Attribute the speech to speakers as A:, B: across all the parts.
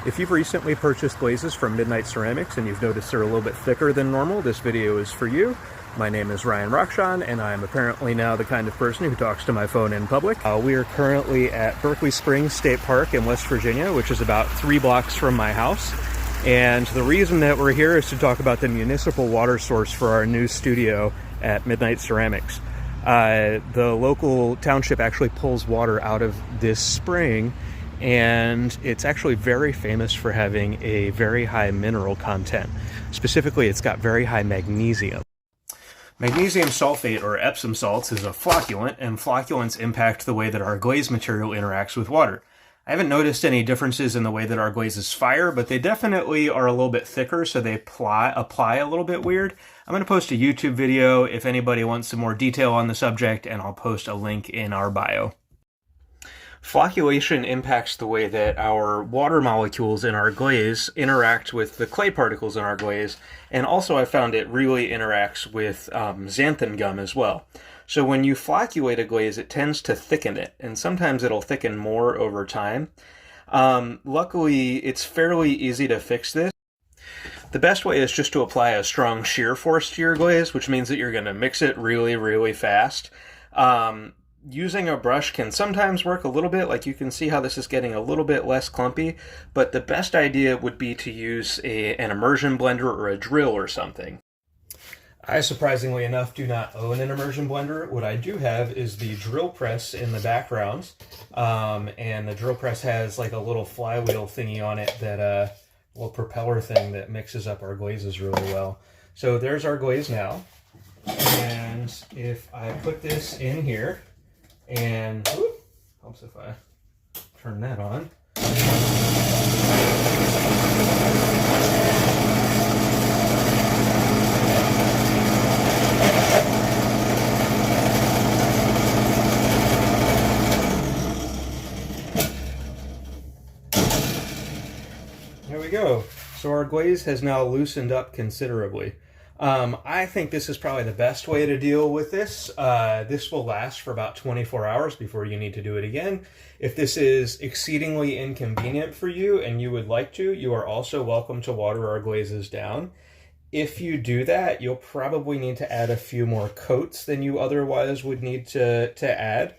A: If you've recently purchased glazes from Midnight Ceramics and you've noticed they're a little bit thicker than normal, this video is for you. My name is Ryan Rockshawn, and I am apparently now the kind of person who talks to my phone in public. We are currently at Berkeley Springs State Park in West Virginia, which is about 3 blocks from my house. And the reason that we're here is to talk about the municipal water source for our new studio at Midnight Ceramics. The local township actually pulls water out of this spring, and it's actually very famous for having a very high mineral content. Specifically, it's got very high magnesium. Magnesium sulfate, or Epsom salts, is a flocculant, and flocculants impact the way that our glaze material interacts with water. I haven't noticed any differences in the way that our glazes fire, but they definitely are a little bit thicker, so they apply a little bit weird. I'm going to post a YouTube video if anybody wants some more detail on the subject, and I'll post a link in our bio. Flocculation impacts the way that our water molecules in our glaze interact with the clay particles in our glaze, and also I found it really interacts with xanthan gum as well. So when you flocculate a glaze, it tends to thicken it, and sometimes it'll thicken more over time. Luckily, it's fairly easy to fix this. The best way is just to apply a strong shear force to your glaze, which means that you're going to mix it really, really fast. Using a brush can sometimes work a little bit, like you can see how this is getting a little bit less clumpy, but the best idea would be to use an immersion blender or a drill or something. I, surprisingly enough, do not own an immersion blender. What I do have is the drill press in the background, and the drill press has like a little flywheel thingy on it, that little propeller thing that mixes up our glazes really well. So there's our glaze now, and if I put this in here, and whoop, helps if I turn that on. There we go. So our glaze has now loosened up considerably. I think this is probably the best way to deal with this. This will last for about 24 hours before you need to do it again. If this is exceedingly inconvenient for you and you would like to, you are also welcome to water our glazes down. If you do that, you'll probably need to add a few more coats than you otherwise would need to add.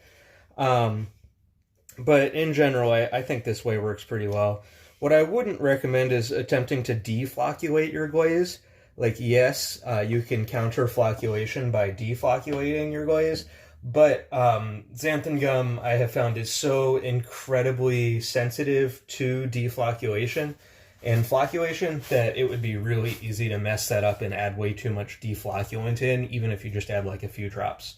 A: But in general, I think this way works pretty well. What I wouldn't recommend is attempting to deflocculate your glaze. Like, yes, you can counter flocculation by deflocculating your glaze, but xanthan gum, I have found, is so incredibly sensitive to deflocculation and flocculation that it would be really easy to mess that up and add way too much deflocculant in, even if you just add like a few drops.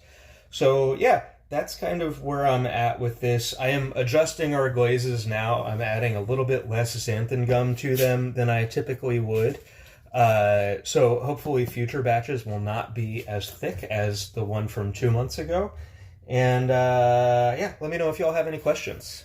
A: So yeah, that's kind of where I'm at with this. I am adjusting our glazes now. I'm adding a little bit less xanthan gum to them than I typically would. So hopefully future batches will not be as thick as the one from 2 months ago. And yeah, let me know if y'all have any questions.